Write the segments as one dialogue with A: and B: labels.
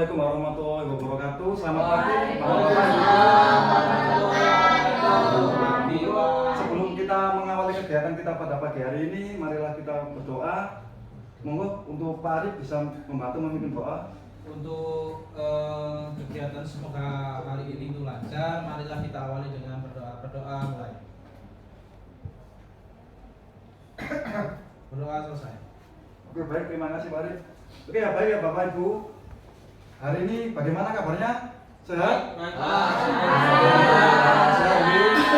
A: Assalamualaikum warahmatullahi wabarakatuh. Selamat pagi. Sebelum kita mengawali kegiatan kita pada pagi hari ini, marilah kita berdoa. Monggo untuk Pak Arif bisa membantu memimpin doa.
B: Untuk kegiatan semoga hari ini itu lancar. Marilah kita awali dengan berdoa mulai. Berdoa selesai.
A: Oke, baik, terima kasih Pak Arif. Oke, ya baik ya Bapak Ibu. Hari ini bagaimana kabarnya? Sehat? Sehat.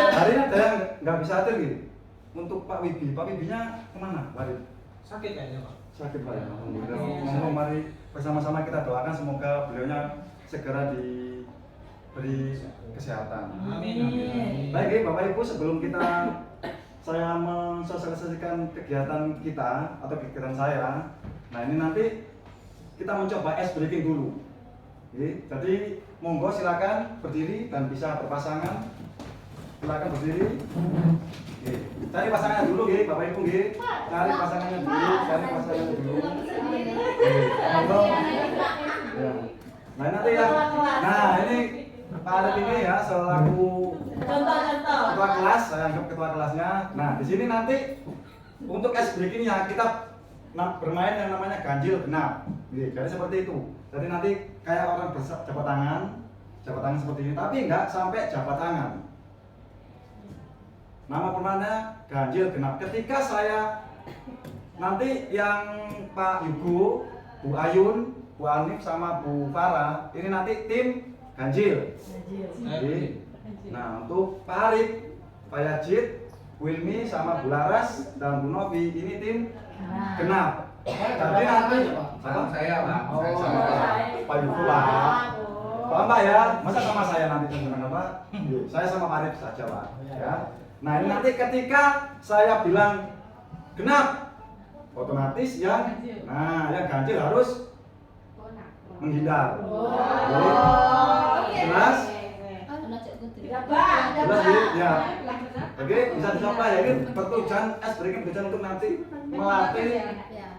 A: Hari ini ada yang nggak bisa hadir gitu. Untuk Pak Wibi, Pak Wibinya kemana Pak Arif?
B: Sakit kayaknya Pak.
A: Sakit Pak ya. Alhamdulillah. Mari bersama-sama kita doakan semoga beliaunya segera diberi kesehatan.
B: Amin.
A: Baik Bapak Ibu, sebelum saya mensosialisasikan kegiatan kita atau kegiatan saya, nah ini nanti kita mencoba ice breaking dulu. Jadi monggo silakan berdiri dan bisa berpasangan. Silakan berdiri. Cari pasangannya dulu, Bapak Ibu, cari pasangannya dulu. Monggo. Ya. Nah nanti ya. Nah ini Pak Arif ini ya selaku ketua kelas, saya anggap ketua kelasnya. Nah di sini nanti untuk ice breakingnya kita bermain yang namanya ganjil genap. Jadi seperti itu. Jadi nanti kayak orang jabat tangan seperti ini, tapi enggak sampai jabat tangan. Nama permainannya ganjil genap. Ketika saya nanti yang Pak Yugo, Bu Ayun, Bu Anif sama Bu Farah, ini nanti tim ganjil. Nah untuk Pak Arif, Pak Yajid, Bu Ilmi sama Bu Laras dan Bu Novi ini tim genap. Jadi nanti
C: sama saya Pak.
A: Oh, Pak Yugo Pak. Pak Mbak ya, masa sama saya nanti teman-teman Pak? Saya sama Pak Arif saja Pak. Ya. Nah ini nanti ketika saya bilang genap, otomatis yang ganjil harus menghindar. Jelas? Jelas ya. Oke, bisa dicoba ya. Ini bertujuan ice breaking tujuan untuk nanti melatih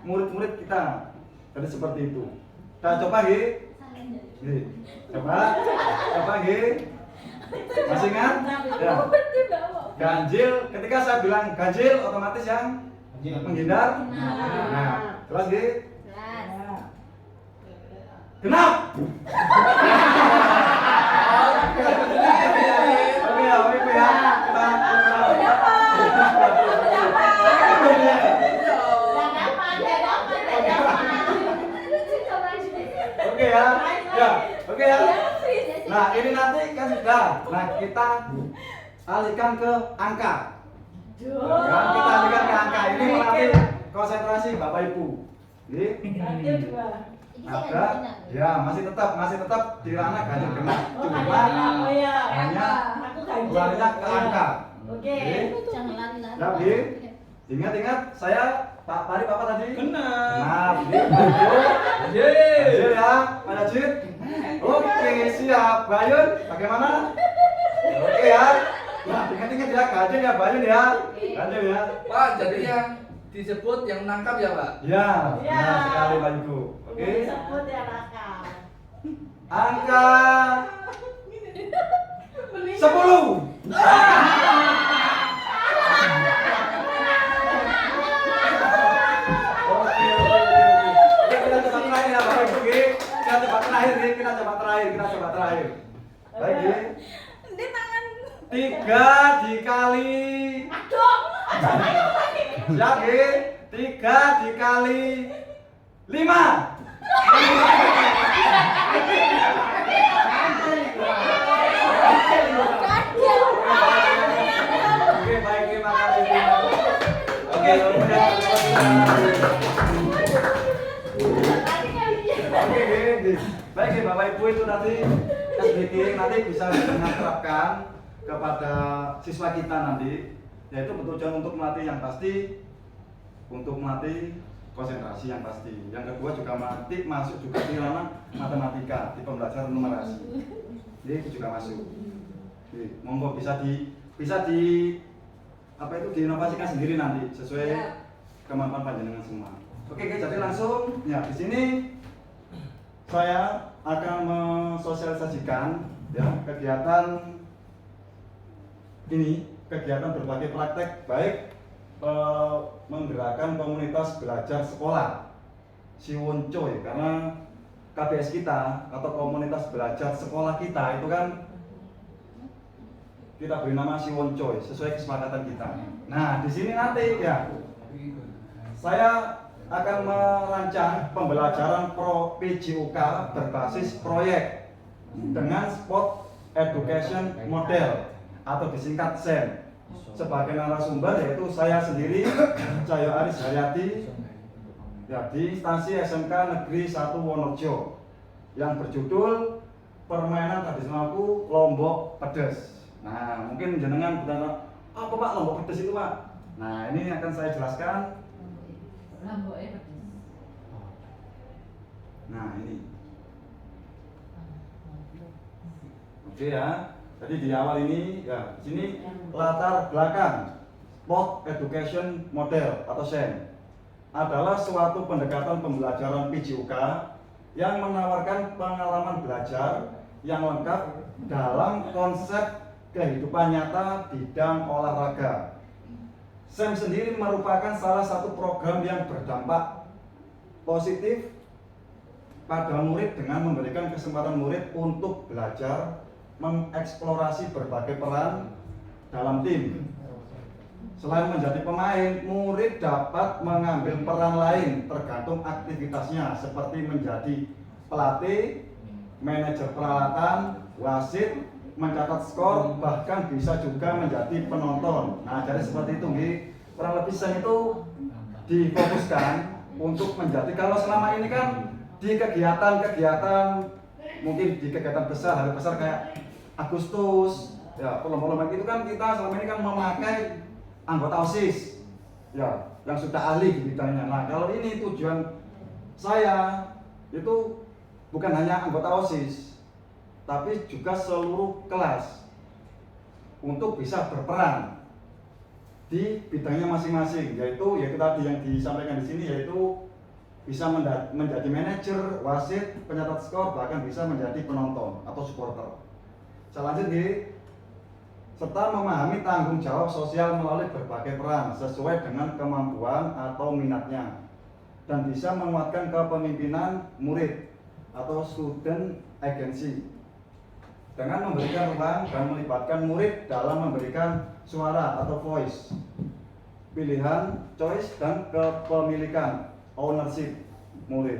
A: murid-murid kita. Jadi seperti itu. Kita coba coba masih ingat? Ya. Ganjil, ketika saya bilang ganjil, otomatis yang menghindar. Nah, terus genap. Oke ya. Oke ya. Nah, ini nanti kan sudah. Nah, kita alihkan ke angka. Kita alihkan ke angka. Ini melatih konsentrasi Bapak Ibu. Ada, ya masih tetap di ranah ganjil genap. Cuma hanya keluarnya ke angka.
D: Oke.
A: Ya, ingat saya Pak Arif apa tadi?
B: Genap.
A: Ganjil ya, Pak Yajid. Oke, siap. Bayun, bagaimana? Oke ya. Nah, ingat ya ganjil ya, Bayun ya. Ganjil ya.
C: Pak, jadi yang disebut yang nangkap ya Pak?
A: Ya, benar sekali Pak Yugo. Oke.
D: Sebut ya nakal.
A: Angka 10. Oke. Kita coba terakhir ya Bapak Ibu. Kita coba terakhir. Baik,
D: Ini tangan.
A: 3 dikali. Siap, 3 dikali 5. Oke, baik, terima kasih. Oke, baik Bapak Ibu, itu nanti SBK nanti bisa diterapkan kepada siswa kita nanti, yaitu bertujuan untuk melatih yang pasti, untuk melatih konsentrasi yang pasti. Yang kedua juga masuk juga di ranah matematika, di pembelajaran numerasi. Ini juga masuk. Monggo bisa diinovasikan sendiri nanti sesuai kemampuan panjenengan semua. Oke, jadi langsung ya di sini saya akan mensosialisasikan ya kegiatan ini, kegiatan berbagai praktek baik menggerakkan komunitas belajar sekolah Siwoncoy, karena KBS kita atau komunitas belajar sekolah kita itu kan kita beri nama Siwoncoy sesuai kesepakatan kita. Nah, di sini nanti ya saya akan merancang pembelajaran pro PJOK berbasis proyek dengan sport education model atau disingkat SEM. Sebagai narasumber yaitu saya sendiri, Cahyo Aris Haryadi, ya, di instansi SMK Negeri 1 Wonorejo yang berjudul Permainan Tradisionalku Lombok Pedes. Nah, mungkin jenengan bertanya, apa Pak Lombok Pedes itu Pak? Nah, ini akan saya jelaskan. Nah, ini. Oke ya. Jadi di awal ini ya, di sini latar belakang Sport Education Model atau SEM adalah suatu pendekatan pembelajaran PJOK yang menawarkan pengalaman belajar yang lengkap dalam konsep kehidupan nyata bidang olahraga. SEM sendiri merupakan salah satu program yang berdampak positif pada murid dengan memberikan kesempatan murid untuk belajar mengeksplorasi berbagai peran dalam tim. Selain menjadi pemain, murid dapat mengambil peran lain tergantung aktivitasnya seperti menjadi pelatih, manajer peralatan, wasit, mencatat skor, bahkan bisa juga menjadi penonton. Nah, jadi seperti itu, kurang lebih SEM itu difokuskan untuk menjadi, kalau selama ini kan di kegiatan-kegiatan, mungkin di kegiatan besar, hari besar kayak Agustus, ya lomba-lomba itu kan kita selama ini kan memakai anggota OSIS, ya yang sudah ahli di bidangnya. Nah, kalau ini tujuan saya itu bukan hanya anggota OSIS, tapi juga seluruh kelas untuk bisa berperan di bidangnya masing-masing, yaitu tadi yang disampaikan di sini, yaitu bisa menjadi manajer, wasit, pencatat skor, bahkan bisa menjadi penonton atau supporter. Saya lanjut, serta memahami tanggung jawab sosial melalui berbagai peran sesuai dengan kemampuan atau minatnya, dan bisa menguatkan kepemimpinan murid atau student agency dengan memberikan ruang dan melibatkan murid dalam memberikan suara atau voice, pilihan, choice, dan kepemilikan ownership murid.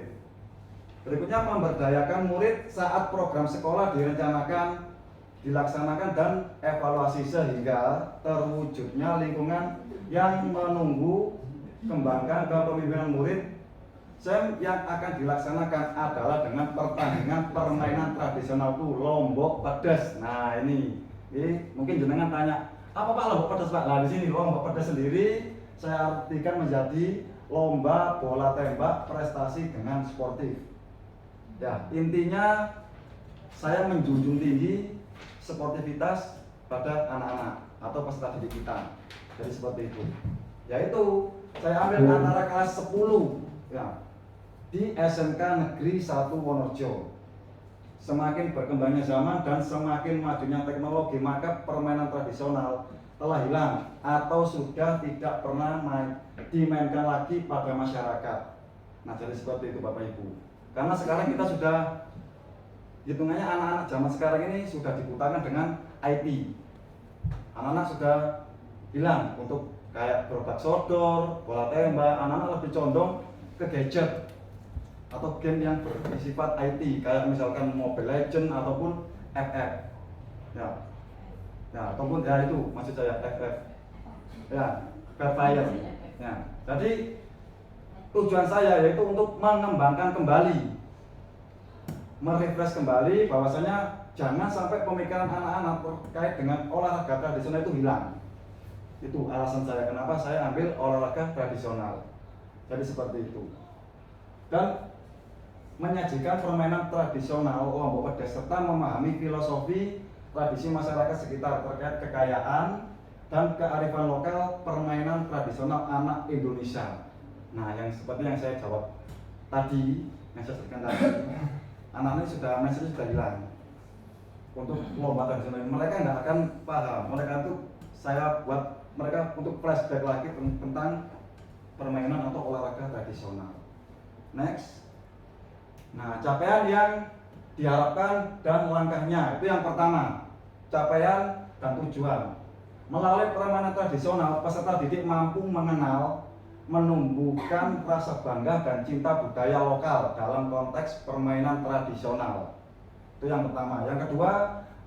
A: Berikutnya, memberdayakan murid saat program sekolah direncanakan, dilaksanakan, dan evaluasi sehingga terwujudnya lingkungan yang menunggu kembangkan kepemimpinan murid. SEM yang akan dilaksanakan adalah dengan pertandingan permainan tradisionalku Lombok Pedes. Nah, ini mungkin jenengan tanya, apa Pak Lombok Pedes Pak? Nah, di sini Lombok Pedes sendiri saya artikan menjadi lomba bola tembak prestasi dengan sportif. Ya, intinya saya menjunjung tinggi sportivitas pada anak-anak atau peserta didik kita. Jadi seperti itu. Yaitu saya ambil antara kelas 10 ya, di SMK Negeri 1 Wonorejo. Semakin berkembangnya zaman dan semakin majunya teknologi, maka permainan tradisional telah hilang atau sudah tidak pernah dimainkan lagi pada masyarakat. Nah, jadi seperti itu Bapak Ibu. Karena sekarang kita sudah, hitungannya anak-anak zaman sekarang ini sudah dibutakan dengan IT. Anak-anak sudah hilang untuk kayak gerobak sodor, bola tembak. Anak-anak lebih condong ke gadget atau game yang bersifat IT, kayak misalkan Mobile Legends ataupun FF. Ya, ataupun ya itu maksud saya FF. Ya, Free Fire. Ya, jadi tujuan saya yaitu untuk mengembangkan kembali, merefresh kembali bahwasanya jangan sampai pemikiran anak-anak terkait dengan olahraga tradisional itu hilang. Itu alasan saya kenapa saya ambil olahraga tradisional. Jadi seperti itu. Dan menyajikan permainan tradisional Lombok Pedes serta memahami filosofi tradisi masyarakat sekitar terkait kekayaan dan kearifan lokal permainan tradisional anak Indonesia. Nah, yang seperti yang saya jawab tadi, yang saya sebutkan tadi, anak-anak sudah message sudah hilang. Untuk lomba tradisional ini mereka nggak akan paham. Mereka tuh saya buat mereka untuk flashback lagi tentang permainan atau olahraga tradisional. Next. Nah, capaian yang diharapkan dan langkahnya itu yang pertama, capaian dan tujuan. Melalui permainan tradisional, peserta didik mampu mengenal, menumbuhkan rasa bangga dan cinta budaya lokal dalam konteks permainan tradisional. Itu yang pertama. Yang kedua,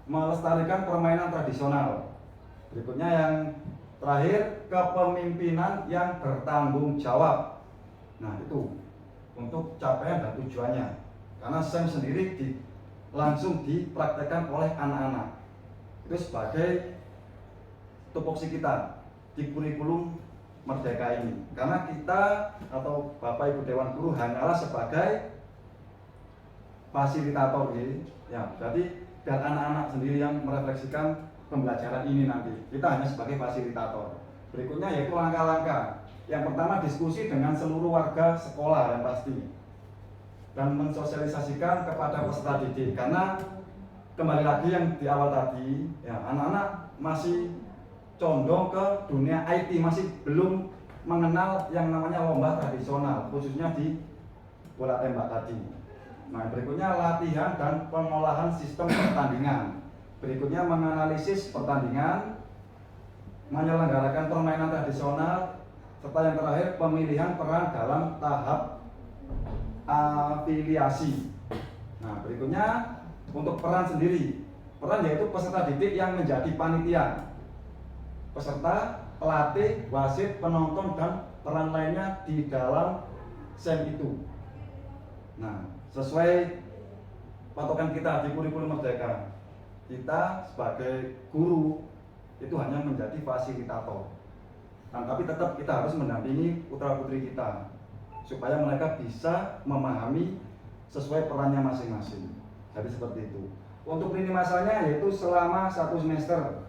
A: melestarikan permainan tradisional. Berikutnya yang terakhir, kepemimpinan yang bertanggung jawab. Nah, itu untuk capaian dan tujuannya. Karena SEM sendiri langsung dipraktekkan oleh anak-anak. Itu sebagai tupoksi kita di kurikulum Merdeka ini. Karena kita atau Bapak Ibu Dewan Guru hanyalah sebagai fasilitator ya. Jadi biar anak-anak sendiri yang merefleksikan pembelajaran ini nanti. Kita hanya sebagai fasilitator. Berikutnya yaitu langkah-langkah. Yang pertama, diskusi dengan seluruh warga sekolah yang pasti, dan mensosialisasikan kepada peserta didik. Karena kembali lagi yang di awal tadi, ya, anak-anak masih condong ke dunia IT, masih belum mengenal yang namanya lomba tradisional, khususnya di bola tembak tadi. Nah, berikutnya latihan dan pengolahan sistem pertandingan. Berikutnya menganalisis pertandingan, menyelenggarakan permainan tradisional, serta yang terakhir pemilihan peran dalam tahap afiliasi. Nah, berikutnya untuk peran sendiri. Peran yaitu peserta didik yang menjadi panitia, peserta, pelatih, wasit, penonton, dan peran lainnya di dalam SEM itu. Nah, sesuai patokan kita di kurikulum Merdeka, kita sebagai guru itu hanya menjadi fasilitator. Nah, tapi tetap kita harus mendampingi putra-putri kita supaya mereka bisa memahami sesuai perannya masing-masing. Jadi seperti itu. Untuk lini masanya yaitu selama 1 semester.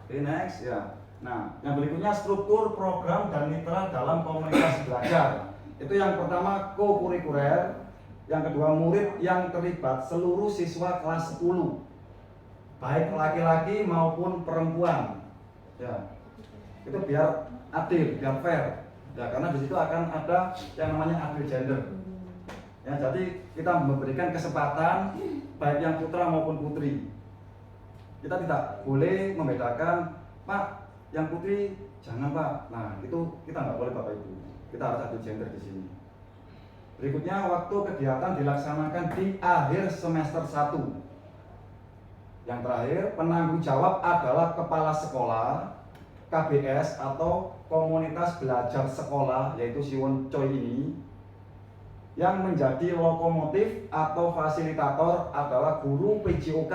A: Oke, next ya. Nah, yang berikutnya struktur program dan mitra dalam komunitas belajar. Itu yang pertama co-kurikuler, yang kedua murid yang terlibat seluruh siswa kelas 10, baik laki-laki maupun perempuan. Ya, itu biar adil, biar fair. Ya, karena di situ akan ada yang namanya adil gender. Ya, jadi kita memberikan kesempatan baik yang putra maupun putri. Kita tidak boleh membedakan, Pak, yang putri jangan Pak. Nah, itu kita nggak boleh Bapak Ibu. Kita harus adil gender di sini. Berikutnya waktu kegiatan dilaksanakan di akhir semester 1. Yang terakhir, penanggung jawab adalah kepala sekolah, KBS atau komunitas belajar sekolah, yaitu Siwon Choi ini. Yang menjadi lokomotif atau fasilitator adalah guru PJOK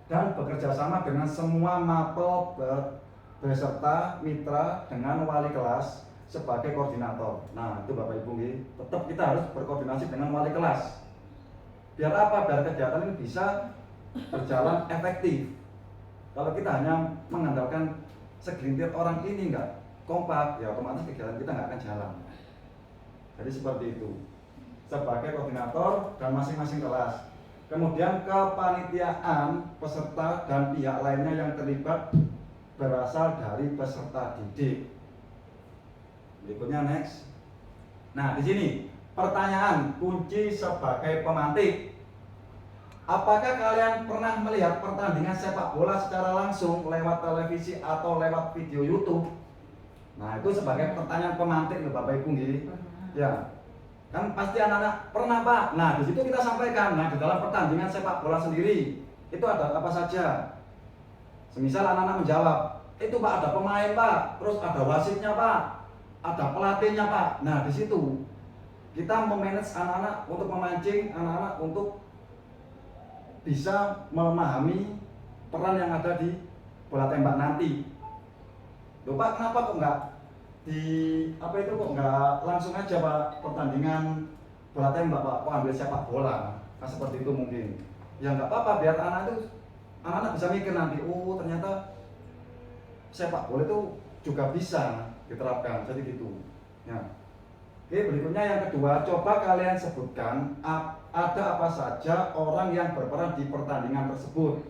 A: dan bekerja sama dengan semua mapel beserta mitra dengan wali kelas sebagai koordinator. Nah, itu Bapak Ibu, tetap kita harus berkoordinasi dengan wali kelas. Biar apa? Biar kegiatan ini bisa berjalan efektif. Kalau kita hanya mengandalkan segelintir orang ini enggak kompak, ya otomatis kegiatan kita nggak akan jalan. Jadi seperti itu. Sebagai koordinator dan masing-masing kelas. Kemudian kepanitiaan peserta dan pihak lainnya yang terlibat berasal dari peserta didik. Berikutnya next. Nah, di sini pertanyaan kunci sebagai pemantik. Apakah kalian pernah melihat pertandingan sepak bola secara langsung lewat televisi atau lewat video YouTube? Nah, itu sebagai pertanyaan pemantik loh Bapak Ibu nggih. Ya. Kan pasti anak-anak pernah Pak. Nah, di situ kita sampaikan. Nah, di dalam pertandingan sepak bola sendiri itu ada apa saja? Semisal anak-anak menjawab, itu Pak ada pemain Pak, terus ada wasitnya Pak, ada pelatihnya Pak. Nah, di situ kita memanage anak-anak untuk memancing anak-anak untuk bisa memahami peran yang ada di bola tembak nanti. Loh Pak, kenapa kok enggak kok enggak langsung aja Pak pertandingan bola tembak Pak, kok ambil sepak bola? Nah, seperti itu mungkin. Ya enggak apa-apa, biar anak-anak bisa mikir nanti, oh ternyata sepak bola itu juga bisa diterapkan, jadi gitu. Ya. Oke, berikutnya yang kedua, coba kalian sebutkan ada apa saja orang yang berperan di pertandingan tersebut.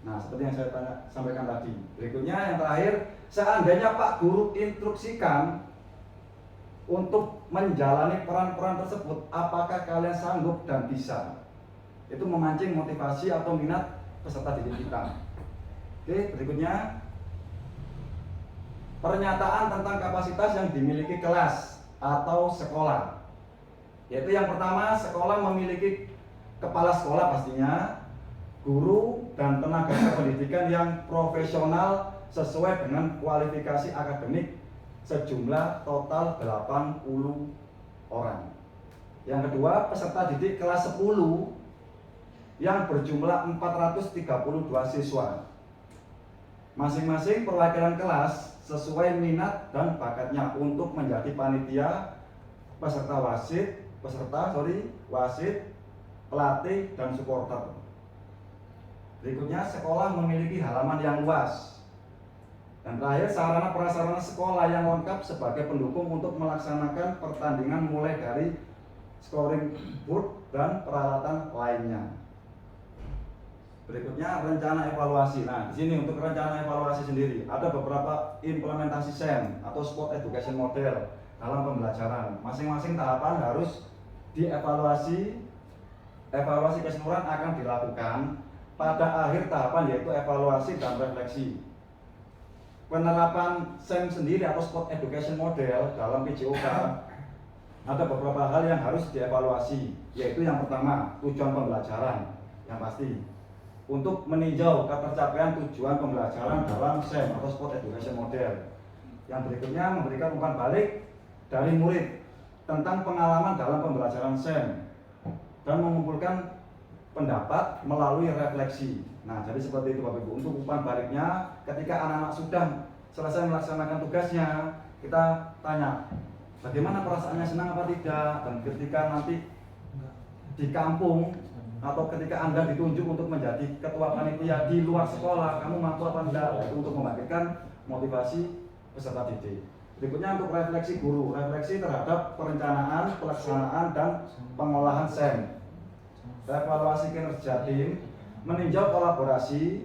A: Nah, seperti yang saya sampaikan tadi. Berikutnya yang terakhir, seandainya Pak Guru instruksikan untuk menjalani peran-peran tersebut, apakah kalian sanggup dan bisa? Itu memancing motivasi atau minat peserta didik kita. Oke, berikutnya pernyataan tentang kapasitas yang dimiliki kelas atau sekolah. Yaitu yang pertama, sekolah memiliki kepala sekolah pastinya, guru dan tenaga pendidikan yang profesional sesuai dengan kualifikasi akademik sejumlah total 80 orang. Yang kedua, peserta didik kelas 10 yang berjumlah 432 siswa. Masing-masing perwakilan kelas sesuai minat dan bakatnya untuk menjadi panitia, wasit, pelatih dan supporter. Berikutnya, sekolah memiliki halaman yang luas. Dan terakhir, sarana prasarana sekolah yang lengkap sebagai pendukung untuk melaksanakan pertandingan mulai dari scoring board dan peralatan lainnya. Berikutnya, rencana evaluasi. Nah, di sini untuk rencana evaluasi sendiri ada beberapa implementasi SEM atau Sport Education Model dalam pembelajaran. Masing-masing tahapan harus dievaluasi. Evaluasi keseluruhan akan dilakukan pada akhir tahapan, yaitu evaluasi dan refleksi. Penerapan SEM sendiri atau Sport Education Model dalam PJOK ada beberapa hal yang harus dievaluasi, yaitu yang pertama, tujuan pembelajaran yang pasti untuk meninjau ketercapaian tujuan pembelajaran dalam SEM atau Sport Education Model. Yang berikutnya, memberikan umpan balik dari murid tentang pengalaman dalam pembelajaran SEM dan mengumpulkan pendapat melalui refleksi. Nah, jadi seperti itu Bapak Ibu. Untuk umpan baliknya, ketika anak-anak sudah selesai melaksanakan tugasnya, kita tanya bagaimana perasaannya, senang apa tidak. Dan ketika nanti di kampung atau ketika Anda ditunjuk untuk menjadi ketua panitia di luar sekolah, kamu mampu apa tidak? Itu untuk membangkitkan motivasi peserta didik. Berikutnya untuk refleksi guru, refleksi terhadap perencanaan, pelaksanaan dan pengolahan SEM. Evaluasi kinerja tim, meninjau kolaborasi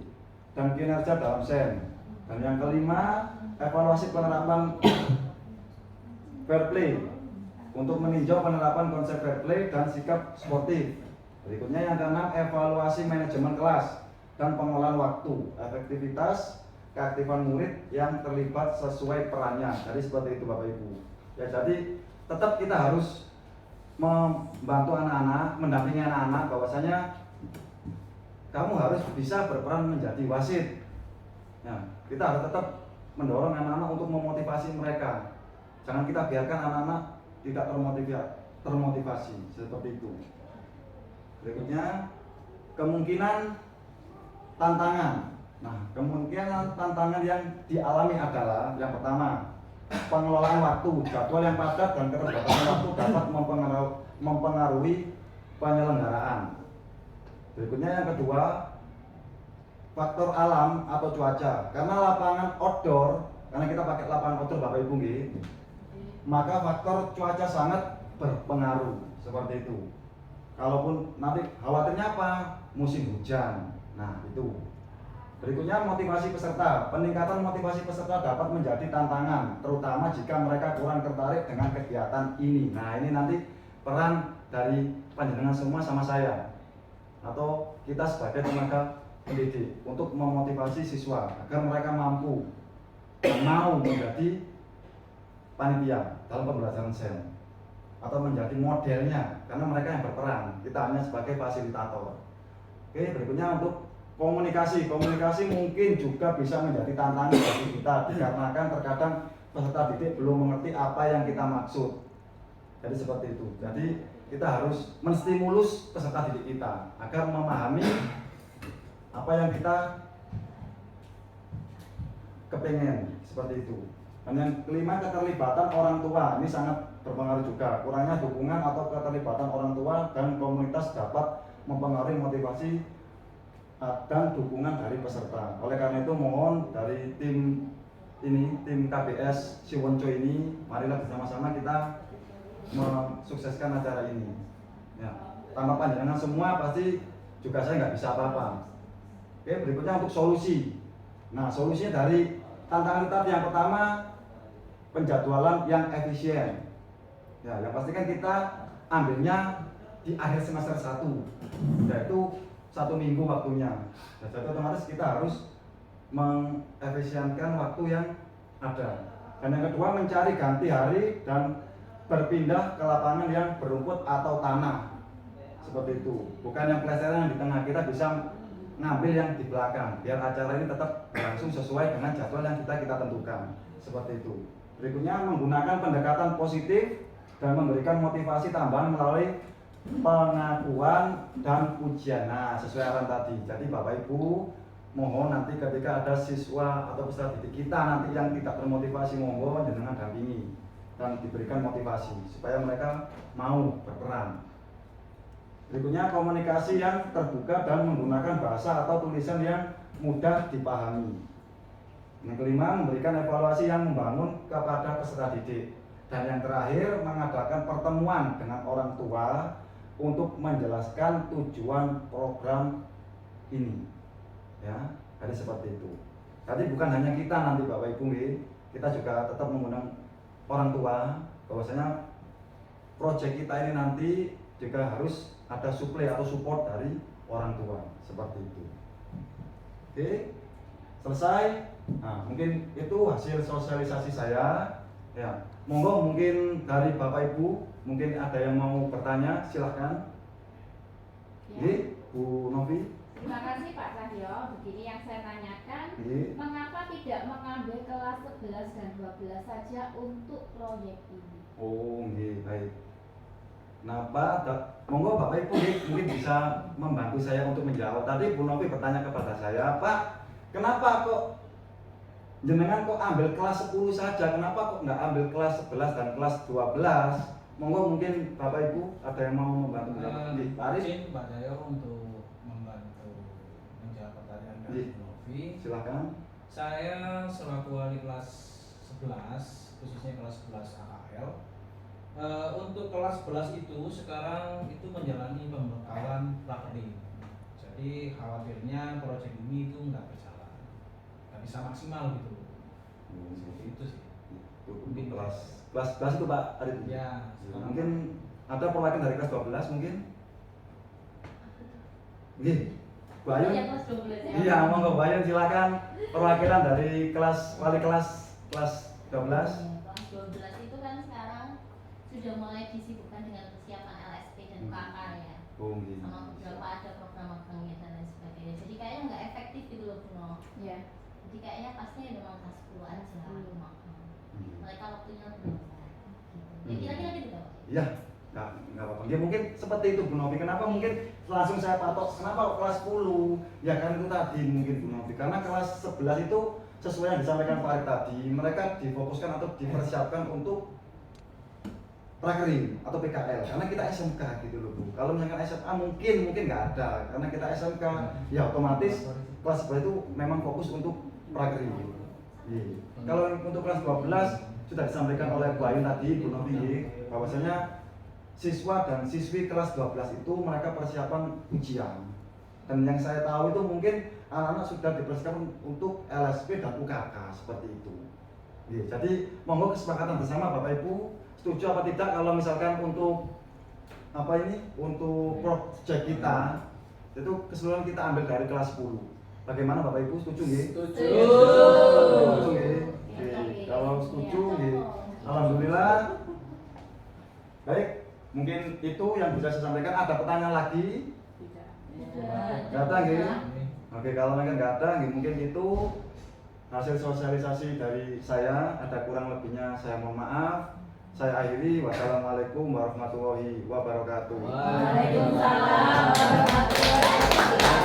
A: dan kinerja dalam SEM. Dan yang kelima, evaluasi penerapan fair play untuk meninjau penerapan konsep fair play dan sikap sportif. Berikutnya yang keenam, evaluasi manajemen kelas dan pengolahan waktu, efektivitas, keaktifan murid yang terlibat sesuai perannya. Jadi seperti itu Bapak Ibu. Ya, jadi tetap kita harus membantu anak-anak, mendampingi anak-anak bahwasanya kamu harus bisa berperan menjadi wasit. Ya, kita harus tetap mendorong anak-anak untuk memotivasi mereka. Jangan kita biarkan anak-anak tidak termotivasi seperti itu. Berikutnya, kemungkinan tantangan. Nah, kemungkinan tantangan yang dialami adalah yang pertama, pengelolaan waktu, jadwal yang padat dan keterbatasan waktu dapat mempengaruhi penyelenggaraan. Berikutnya yang kedua, faktor alam atau cuaca. Karena lapangan outdoor, karena kita pakai lapangan outdoor Bapak Ibu nggih, maka faktor cuaca sangat berpengaruh seperti itu. Kalaupun nanti khawatirnya apa? Musim hujan. Nah, itu. Berikutnya motivasi peserta. Peningkatan motivasi peserta dapat menjadi tantangan, terutama jika mereka kurang tertarik dengan kegiatan ini. Nah, ini nanti peran dari panjenengan semua sama saya atau kita sebagai tenaga pendidik untuk memotivasi siswa agar mereka mampu dan mau menjadi panitia dalam pembelajaran SEM atau menjadi modelnya, karena mereka yang berperan, kita hanya sebagai fasilitator. Oke, berikutnya untuk komunikasi mungkin juga bisa menjadi tantangan bagi kita dikarenakan terkadang peserta didik belum mengerti apa yang kita maksud. Jadi seperti itu. Jadi kita harus menstimulus peserta didik kita agar memahami apa yang kita kepengen, seperti itu. Dan yang kelima, keterlibatan orang tua. Ini sangat berpengaruh juga. Kurangnya dukungan atau keterlibatan orang tua dan komunitas dapat mempengaruhi motivasi dan dukungan dari peserta. Oleh karena itu mohon dari tim KBS Siwonco ini, marilah bersama-sama kita mensukseskan acara ini. Ya. tanpa panjenengan semua pasti juga saya nggak bisa apa-apa. Oke, berikutnya untuk solusi. Nah, solusinya dari tantangan kita yang pertama, penjadwalan yang efisien. Ya, yang pasti kan kita ambilnya di akhir semester 1, yaitu 1 minggu waktunya. Nah, jadi otomatis kita harus mengefisienkan waktu yang ada. Dan yang kedua, mencari ganti hari dan berpindah ke lapangan yang berumput atau tanah. Seperti itu. Bukan yang peleseran yang di tengah, kita bisa ngambil yang di belakang biar acara ini tetap berlangsung sesuai dengan jadwal yang kita tentukan. Seperti itu. Berikutnya, menggunakan pendekatan positif dan memberikan motivasi tambahan melalui pengakuan dan pujian. Nah, sesuai arahan tadi. Jadi Bapak Ibu, mohon nanti ketika ada siswa atau peserta didik kita nanti yang tidak termotivasi, monggo jenengan dampingi dan diberikan motivasi supaya mereka mau berperan. Berikutnya, komunikasi yang terbuka dan menggunakan bahasa atau tulisan yang mudah dipahami. Yang kelima, memberikan evaluasi yang membangun kepada peserta didik. Dan yang terakhir, mengadakan pertemuan dengan orang tua untuk menjelaskan tujuan program ini. Ya, jadi seperti itu. Jadi bukan hanya kita nanti Bapak Ibu, kita juga tetap mengundang orang tua, bahwasanya proyek kita ini nanti juga harus ada suplai atau support dari orang tua, seperti itu. Oke, selesai. Nah, mungkin itu hasil sosialisasi saya. Ya, monggo mungkin dari Bapak Ibu mungkin ada yang mau bertanya, silahkan.
E: Ya.
A: Bu Novi.
E: Terima kasih Pak Cahyo. Begini yang saya tanyakan,
A: Nggih.
E: mengapa tidak mengambil kelas 11 dan 12 saja untuk proyek ini?
A: Oh, nggih, baik. Kenapa? Monggo Bapak Ibu mungkin bisa membantu saya untuk menjawab. Tadi Bu Novi bertanya kepada saya, Pak, kenapa kok jenengan kok ambil kelas 10 saja? Kenapa kok nggak ambil kelas 11 dan kelas 12? Monggo mungkin Bapak Ibu ada yang mau membantu menjawab. Nggih, Pak Aris.
B: Izin Pak Jaya untuk membantu menjawab pertanyaan dari
A: Nggih.
B: Bu Novi.
A: Silakan.
B: Saya selaku wali kelas 11, khususnya kelas 11 AKL, untuk kelas 11 itu sekarang itu menjalani pembekalan praktik. Jadi khawatirnya proyek ini itu nggak berjalan, nggak bisa maksimal gitu. Seperti itu sih.
A: Mungkin kelas 11 itu Pak Aris.
B: Ya,
A: Mungkin ada perwakilan dari kelas 12 mungkin. Nggih. Bu Ayun.
E: Proyek kelas 12 ya?
A: Iya, monggo Bu Ayun silakan perwakilan dari wali kelas 12.
E: Kelas 12 itu kan sekarang sudah mulai disibukkan dengan persiapan LSP dan UKK ya.
A: Oh, nggih.
E: Sama beberapa ada program magangnya dan lain sebagainya. Jadi kayaknya nggak efektif gitu loh Bruno.
D: Iya.
E: Jadi kayaknya pastinya memang kelas 10 aja magang. Mereka waktunya belum. Ya kira-kira gitu Pak.
A: Iya, nggak apa-apa. Ya mungkin seperti itu Bu Novi. Kenapa mungkin langsung saya patok? Kenapa kok kelas 10? Ya kan itu tadi mungkin Bu Novi. Karena kelas 11 itu sesuai yang disampaikan Pak Ari tadi, mereka difokuskan atau dipersiapkan untuk prakerin atau PKL. Karena kita SMK gitu loh Bu. Kalau misalkan SMA mungkin nggak ada. Karena kita SMK, ya otomatis kelas 11 itu memang fokus untuk prakerin. Iya. Kalau untuk kelas 12 sudah disampaikan oleh Bu Ayu tadi, Bu Novi, bahwasanya siswa dan siswi kelas 12 itu mereka persiapan ujian. Dan yang saya tahu itu mungkin anak-anak sudah dipersiapkan untuk LSP dan UKK seperti itu. Iya, jadi monggo kesepakatan bersama Bapak Ibu, setuju apa tidak kalau misalkan untuk apa ini? Untuk proyek kita itu keseluruhan kita ambil dari kelas 10. Bagaimana Bapak Ibu, setuju nggih?
C: Setuju.
A: Setuju nggih? Oke, kalau setuju nggih. Alhamdulillah. Baik, mungkin itu yang bisa saya sampaikan. Ada pertanyaan lagi? Nggak ada nggih? Oke, kalau mereka nggak ada nggih, mungkin itu hasil sosialisasi dari saya. Ada kurang lebihnya saya mohon maaf. Saya akhiri. Wassalamualaikum warahmatullahi wabarakatuh.
C: Waalaikumsalam
E: warahmatullahi wabarakatuh.